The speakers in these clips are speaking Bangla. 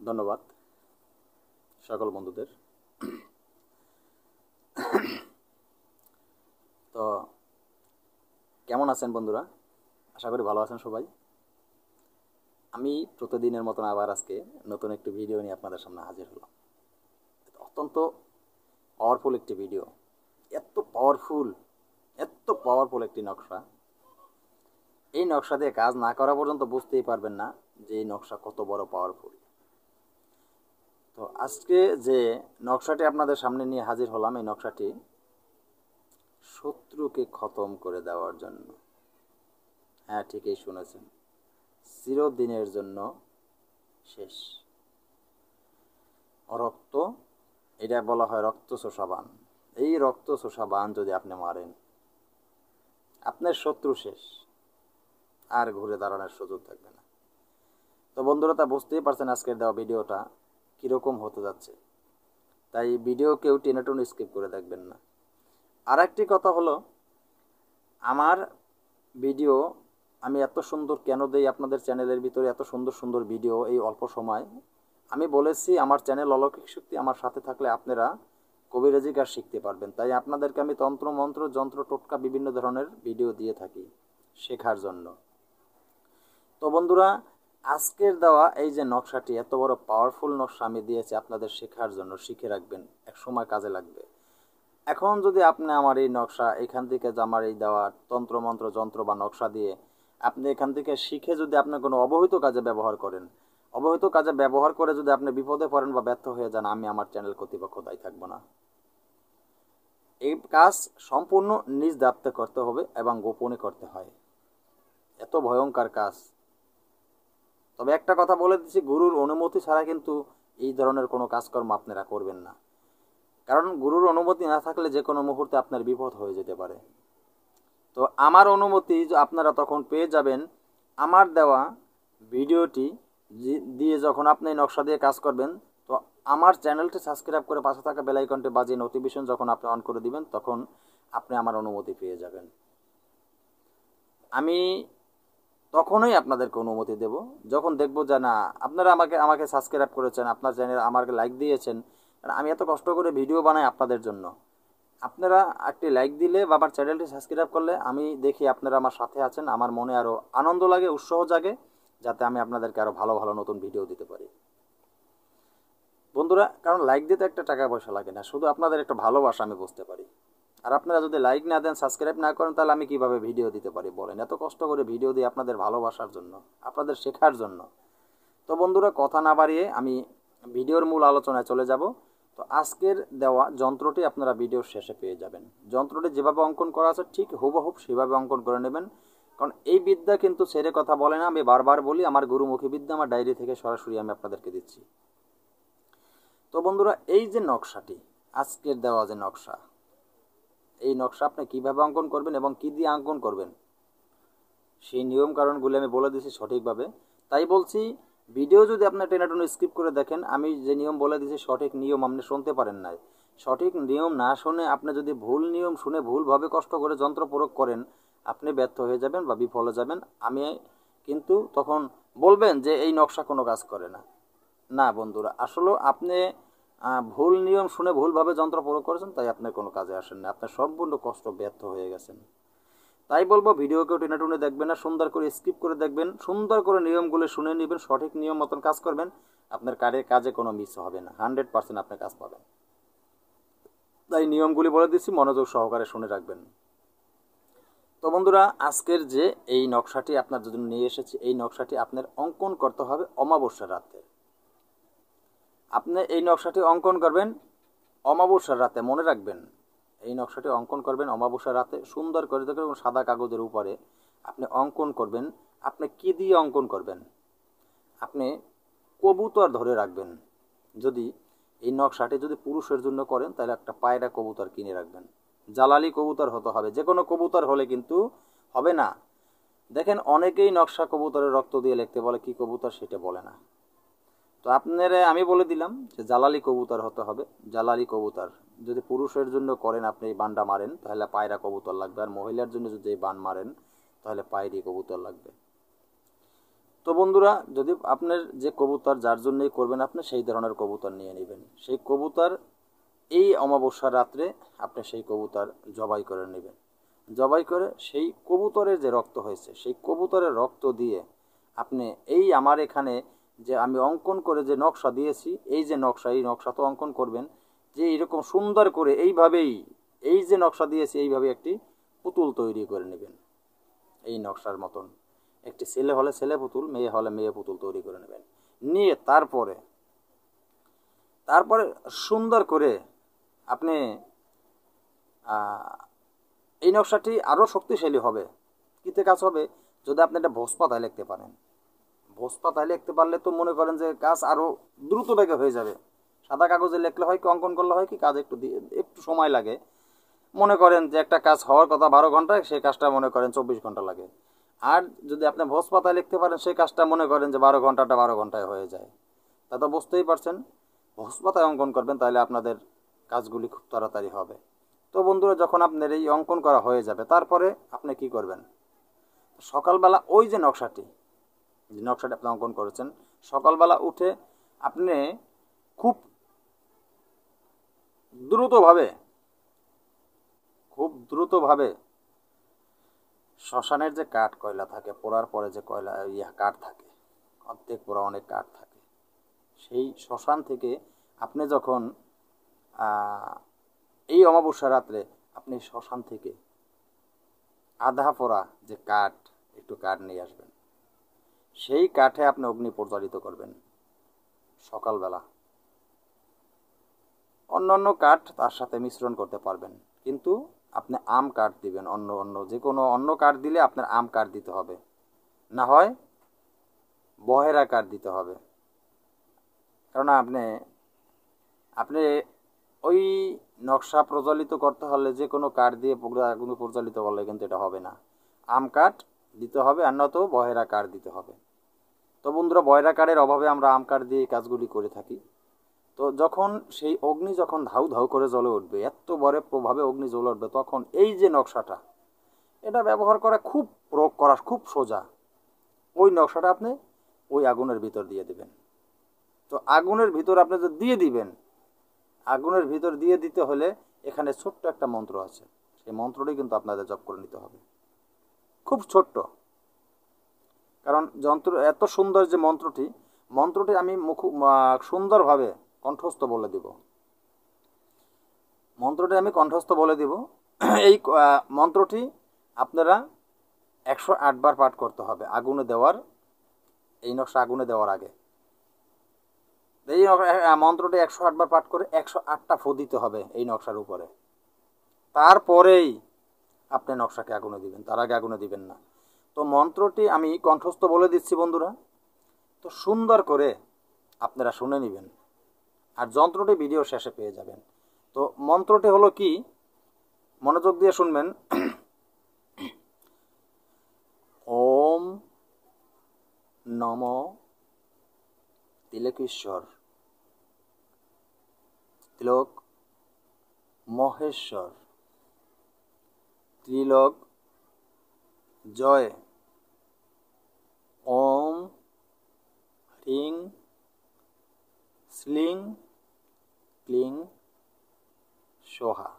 ধন্যবাদ সকল বন্ধুদের। তো কেমন আছেন বন্ধুরা? আশা করি ভালো আছেন সবাই। আমি প্রতিদিনের মতন আবার আজকে নতুন একটি ভিডিও নিয়ে আপনাদের সামনে হাজির হলাম। অত্যন্ত পাওয়ারফুল একটি ভিডিও। এত পাওয়ারফুল একটি নকশা। এই নকশা দিয়ে কাজ না করা পর্যন্ত বুঝতেই পারবেন না যে এই নকশা কত বড় পাওয়ারফুল। তো আজকে যে নকশাটি আপনাদের সামনে নিয়ে হাজির হলাম, এই নকশাটি শত্রুকে খতম করে দেওয়ার জন্য। হ্যাঁ, ঠিকই শুনেছেন, চিরদিনের জন্য শেষ। রক্ত, এটা বলা হয় রক্ত চোষা বাণ। এই রক্ত চোষা বাণ যদি আপনি মারেন, আপনার শত্রু শেষ, আর ঘুরে দাঁড়ানোর সুযোগ থাকবে না। তো বন্ধুরা, তা বুঝতেই পারছেন আজকের দেওয়া ভিডিওটা কীরকম হতে যাচ্ছে। তাই ভিডিও কেউ টেনে টেনে স্কিপ করে দেখবেন না। আর একটি কথা হলো, আমার ভিডিও আমি এত সুন্দর কেন দেই? আপনাদের চ্যানেলের ভিতরে এত সুন্দর সুন্দর ভিডিও এই অল্প সময়। আমি বলেছি আমার চ্যানেল অলৌকিক শক্তি, আমার সাথে থাকলে আপনারা কবিরাজি কাজ শিখতে পারবেন। তাই আপনাদেরকে আমি তন্ত্র মন্ত্র যন্ত্র টোটকা বিভিন্ন ধরনের ভিডিও দিয়ে থাকি শেখার জন্য। তো বন্ধুরা, আজকের দেওয়া এই যে নকশাটি, এত বড় পাওয়ারফুল নকশা আমি দিয়েছি আপনাদের শেখার জন্য। শিখে রাখবেন, এক সময় কাজে লাগবে। এখন যদি আপনি আমার এই নকশা এখান থেকে যে আমার এই দেওয়া তন্ত্রমন্ত্র যন্ত্র বা নকশা দিয়ে আপনি এখান থেকে শিখে যদি আপনি কোনো অবহিত কাজে ব্যবহার করেন, অবহিত কাজে ব্যবহার করে যদি আপনি বিপদে পড়েন বা ব্যর্থ হয়ে যান, আমি আমার চ্যানেল কর্তৃপক্ষ দায়ী থাকবো না। এই কাজ সম্পূর্ণ নিজ দায়িত্বে করতে হবে এবং গোপনে করতে হয়। এত ভয়ঙ্কর কাজ। তবে একটা কথা বলে দিচ্ছি, গুরুর অনুমতি ছাড়া কিন্তু এই ধরনের কোনো কাজকর্ম আপনারা করবেন না। কারণ গুরুর অনুমতি না থাকলে যে কোনো মুহূর্তে আপনার বিপদ হয়ে যেতে পারে। তো আমার অনুমতি আপনারা তখন পেয়ে যাবেন আমার দেওয়া ভিডিওটি দিয়ে। যখন আপনি নকশা দিয়ে কাজ করবেন, তো আমার চ্যানেলটি সাবস্ক্রাইব করে পাশে থাকা বেল আইকনটি বাজিয়ে নোটিফিকেশন যখন আপনি অন করে দিবেন, তখন আপনি আমার অনুমতি পেয়ে যাবেন। আমি তখনই আপনাদেরকে অনুমতি দেব যখন দেখব যে না, আপনারা আমাকে সাবস্ক্রাইব করেছেন, আপনার চ্যানেল আমাকে লাইক দিয়েছেন। আমি এত কষ্ট করে ভিডিও বানাই আপনাদের জন্য। আপনারা একটি লাইক দিলে বা আমার চ্যানেলটি সাবস্ক্রাইব করলে আমি দেখি আপনারা আমার সাথে আছেন, আমার মনে আরও আনন্দ লাগে, উৎসাহ জাগে, যাতে আমি আপনাদেরকে আরও ভালো ভালো নতুন ভিডিও দিতে পারি বন্ধুরা। কারণ লাইক দিতে একটা টাকা পয়সা লাগে না, শুধু আপনাদের একটা ভালোবাসা আমি বুঝতে পারি। আর আপনারা যদি লাইক না দেন, সাবস্ক্রাইব না করেন, তাহলে আমি কিভাবে ভিডিও দিতে পারি বলেন? এত কষ্ট করে ভিডিও দিই আপনাদের ভালোবাসার জন্য, আপনাদের শেখার জন্য। তো বন্ধুরা, কথা না বাড়িয়ে আমি ভিডিওর মূল আলোচনায় চলে যাব। তো আজকের দেওয়া যন্ত্রটি আপনারা ভিডিওর শেষে পেয়ে যাবেন। যন্ত্রটি যেভাবে অঙ্কন করা আছে ঠিক হুবহুব সেভাবে অঙ্কন করে নেবেন। কারণ এই বিদ্যা কিন্তু ছেড়ে কথা বলে না। আমি বারবার বলি, আমার গুরুমুখী বিদ্যা আমার ডায়েরি থেকে সরাসরি আমি আপনাদেরকে দিচ্ছি। তো বন্ধুরা, এই যে নকশাটি, আজকের দেওয়া যে নকশা, এই নকশা আপনি কীভাবে অঙ্কন করবেন এবং কী দিয়ে অঙ্কন করবেন, সেই নিয়ম কারণগুলি আমি বলে দিয়েছি সঠিকভাবে। তাই বলছি, ভিডিও যদি আপনার টেনে স্কিপ করে দেখেন, আমি যে নিয়ম বলে দিয়েছি সঠিক নিয়ম আপনি শুনতে পারেন নাই। সঠিক নিয়ম না শুনে আপনি যদি ভুল নিয়ম শুনে ভুলভাবে কষ্ট করে যন্ত্র প্রয়োগ করেন, আপনি ব্যর্থ হয়ে যাবেন বা বিফলে যাবেন। আমি কিন্তু তখন বলবেন যে এই নকশা কোনো কাজ করে না। না বন্ধুরা, আসলে আপনি ভুল নিয়ম শুনে ভুলভাবে যন্ত্র প্রয়োগ করেছেন, তাই আপনার কোনো কাজে আসেন না, আপনার সম্পূর্ণ কষ্ট ব্যর্থ হয়ে গেছেন। তাই বলবো, ভিডিওকেও টেনে টুনে দেখবেন না, সুন্দর করে স্কিপ করে দেখবেন, সুন্দর করে নিয়মগুলো শুনে নেবেন, সঠিক নিয়ম মতন কাজ করবেন, আপনার কাজে কোনো মিস হবে না, 100% আপনি কাজ পাবেন। তাই নিয়মগুলি বলে দিচ্ছি, মনোযোগ সহকারে শুনে রাখবেন। তো বন্ধুরা, আজকের যে এই নকশাটি আপনার জন্য নিয়ে এসেছি, এই নকশাটি আপনার অঙ্কন করতে হবে অমাবস্যার রাতে। আপনি এই নকশাটি অঙ্কন করবেন অমাবস্যার রাতে, মনে রাখবেন। এই নকশাটি অঙ্কন করবেন অমাবস্যার রাতে, সুন্দর করে দেখবেন সাদা কাগজের উপরে আপনি অঙ্কন করবেন। আপনি কি দিয়ে অঙ্কন করবেন? আপনি কবুতর ধরে রাখবেন। যদি এই নকশাটি যদি পুরুষের জন্য করেন, তাহলে একটা পায়রা কবুতর কিনে রাখবেন। জালালি কবুতর হতে হবে, যে কোনো কবুতর হলে কিন্তু হবে না। দেখেন, অনেকেই নকশা কবুতরের রক্ত দিয়ে লিখতে বলে, কি কবুতর সেটা বলে না। তো আপনারা আমি বলে দিলাম যে জালালি কবুতর হতে হবে। জালালি কবুতর যদি পুরুষের জন্য করেন, আপনি এই বানটা মারেন, তাহলে পায়রা কবুতর লাগবে। আর মহিলার জন্য যদি এই বান মারেন, তাহলে পায়রি কবুতর লাগবে। তো বন্ধুরা, যদি আপনার যে কবুতর যার জন্যই করবেন আপনি সেই ধরনের কবুতর নিয়ে নেবেন। সেই কবুতর এই অমাবস্যার রাত্রে আপনি সেই কবুতর জবাই করে নেবেন। জবাই করে সেই কবুতরের যে রক্ত হয়েছে সেই কবুতরের রক্ত দিয়ে আপনি এই আমার এখানে যে আমি অঙ্কন করে যে নকশা দিয়েছি, এই যে নকশা, এই নকশা তো অঙ্কন করবেন যে এইরকম সুন্দর করে এইভাবেই, এই যে নকশা দিয়েছি এইভাবে একটি পুতুল তৈরি করে নেবেন। এই নকশার মতন একটি ছেলে হলে ছেলে পুতুল, মেয়ে হলে মেয়ে পুতুল তৈরি করে নেবেন। নিয়ে তারপরে সুন্দর করে আপনি এই নকশাটি আরও শক্তিশালী হবে। কীতে কাজ হবে? যদি আপনি এটা ভোজ পাতায় লিখতে পারেন। ভোজ পাতায় লিখতে পারলে তো মনে করেন যে কাজ আরও দ্রুত বেগে হয়ে যাবে। সাদা কাগজে লিখলে হয় কি, অঙ্কন করলে হয় কি, কাজ একটু সময় লাগে। মনে করেন যে একটা কাজ হওয়ার কথা 12 ঘন্টায়, সেই কাজটা মনে করেন 24 ঘন্টা লাগে। আর যদি আপনি ভোজ পাতায় লিখতে পারেন সেই কাজটা মনে করেন যে 12 ঘন্টাটা 12 ঘন্টায় হয়ে যায়। তা তো বুঝতেই পারছেন, ভোজ পাতায় অঙ্কন করবেন তাহলে আপনাদের কাজগুলি খুব তাড়াতাড়ি হবে। তো বন্ধুরা, যখন আপনার এই অঙ্কন করা হয়ে যাবে তারপরে আপনি কি করবেন? সকালবেলা ওই যে নকশাটি আপনি অঙ্কন করেছেন, সকালবেলা উঠে আপনি খুব দ্রুতভাবে শ্মশানের যে কাঠ কয়লা থাকে, পোড়ার পরে যে কয়লা কাঠ থাকে, অর্ধেক পোড়া অনেক কাঠ থাকে, সেই শ্মশান থেকে আপনি যখন এই অমাবস্যা রাত্রে আপনি শ্মশান থেকে আধা পোড়া যে কাঠ, একটু কাঠ নিয়ে আসবেন। সেই কাঠে আপনি অগ্নি প্রজ্বালিত করবেন সকালবেলা। অন্য অন্য কাঠ তার সাথে মিশ্রণ করতে পারবেন, কিন্তু আপনি আম কাঠ দিবেন। অন্য যে কোনো অন্য কাঠ দিলে আপনার আম কাঠ দিতে হবে, না হয় বহেরা কাঠ দিতে হবে। কারণ আপনি ওই নকশা প্রজ্বলিত করতে হলে যে কোনো কাঠ দিয়ে আগুন প্রজ্বলিত করলে কিন্তু এটা হবে না। আম কাঠ দিতে হবে, আর নয়তো বহেরা কাঠ দিতে হবে। তো বন্ধুরা, বহেরা কাঠের অভাবে আমরা আম কাঠ দিয়ে কাজগুলি করে থাকি। তো যখন সেই অগ্নি যখন ধাউ ধাউ করে জ্বলে উঠবে, এত বড় প্রভাবে অগ্নি জ্বলে উঠবে, তখন এই যে নকশাটা, এটা ব্যবহার করা প্রয়োগ করা খুব সোজা। ওই নকশাটা আপনি ওই আগুনের ভিতর দিয়ে দিবেন। তো আগুনের ভিতর আপনি যে দিয়ে দিবেন, আগুনের ভিতর দিয়ে দিতে হলে এখানে ছোট্ট একটা মন্ত্র আছে, সেই মন্ত্রটি কিন্তু আপনাদের জপ করে নিতে হবে। খুব ছোট্ট, কারণ যন্ত্র এত সুন্দর যে মন্ত্রটি আমি সুন্দরভাবে কণ্ঠস্থ বলে দিব। এই মন্ত্রটি আপনারা 108 বার পাঠ করতে হবে এই নকশা আগুনে দেওয়ার আগে। এই মন্ত্রটি 108 বার পাঠ করে 108টা ফু দিতে হবে এই নকশার উপরে। তারপরেই আপনি নকশাকে আগুনে দিবেন, তার আগে আগুনে দিবেন না। তো মন্ত্রটি আমি কণ্ঠস্থ বলে দিচ্ছি বন্ধুরা, তো সুন্দর করে আপনারা শুনে নেবেন, আর যন্ত্রটি ভিডিও শেষে পেয়ে যাবেন। তো মন্ত্রটি হলো কি, মনোযোগ দিয়ে শুনবেন। ওম নম তিলকেশ্বর, তিলক মহেশ্বর, ত্রিলোক জয়, ওম হ্রিং শ্লিং ক্লিং সোহা।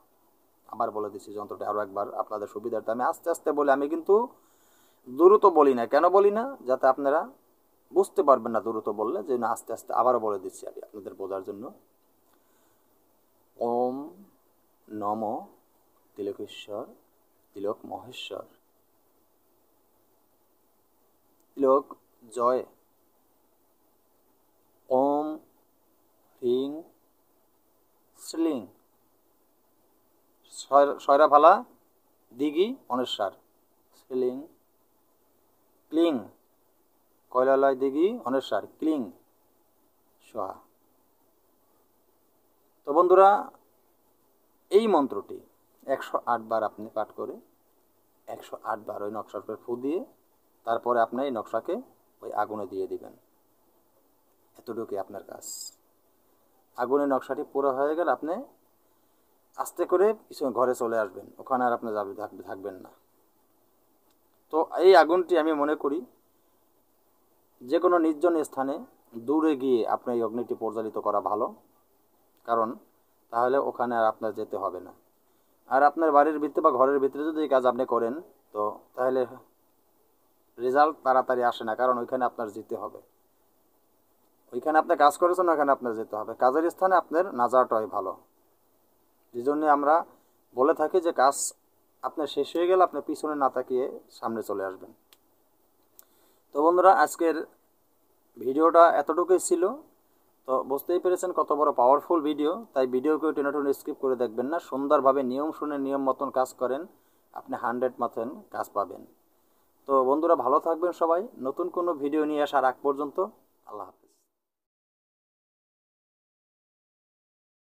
আবার বলে দিচ্ছি যন্ত্রটি আরও একবার আপনাদের সুবিধার্থে। আমি আস্তে আস্তে বলি, আমি কিন্তু দ্রুত বলি না। কেন বলি না? যাতে আপনারা বুঝতে পারবেন না দ্রুত বললে, যে না, আস্তে আস্তে আবারও বলে দিচ্ছি আমি আপনাদের বোঝার জন্য। ওম নম তিলকেশ্বর, তিলক মহেশ্বর, তিলক জয়, ওম হ্রিং শ্লিং ছয়রা ভালা দিঘি অনেশ্বর, শ্লিং ক্লিং কয়লালয় দিঘি অনেশ্বর, ক্লিং সোহা। তো বন্ধুরা, এই মন্ত্রটি 108 বার আপনি পাঠ করে 108 বার ওই নকশার উপরে ফু দিয়ে তারপরে আপনি এই নকশাকে ওই আগুনে দিয়ে দিবেন। এতটুকুই আপনার কাজ। আগুনের নকশাটি পুরো হয়ে গেলে আপনি আস্তে করে কিছু ঘরে চলে আসবেন, ওখানে আর আপনি থাকবেন না। তো এই আগুনটি আমি মনে করি যে কোনো নির্জন স্থানে দূরে গিয়ে আপনি এই অগ্নিটি প্রজ্বালিত করা ভালো, কারণ তাহলে ওখানে আর আপনার যেতে হবে না। আর আপনার বাড়ির ভিতরে বা ঘরের ভিতরে যদি এই কাজ আপনি করেন, তো তাহলে রেজাল্ট তাড়াতাড়ি আসে না, কারণ ওইখানে আপনার যেতে হবে। ওইখানে আপনি কাজ করেছেন, ওইখানে আপনার যেতে হবে। কাজের স্থানে আপনার না যাওয়াটাই ভালো। এই জন্যে আমরা বলে থাকি যে কাজ আপনার শেষ হয়ে গেলে আপনি পিছনে না তাকিয়ে সামনে চলে আসবেন। তো বন্ধুরা, আজকের ভিডিওটা এতটুকুই ছিল। তো বুঝতেই পেরেছেন কত বড় পাওয়ারফুল ভিডিও, তাই ভিডিওকেও টেনে টেনে স্কিপ করে দেখবেন না। সুন্দরভাবে নিয়ম শুনে নিয়ম মতন কাজ করেন, আপনি 100 মতন কাজ পাবেন। তো বন্ধুরা, ভালো থাকবেন সবাই। নতুন কোনো ভিডিও নিয়ে আসার আগ পর্যন্ত আল্লাহ হাফেজ।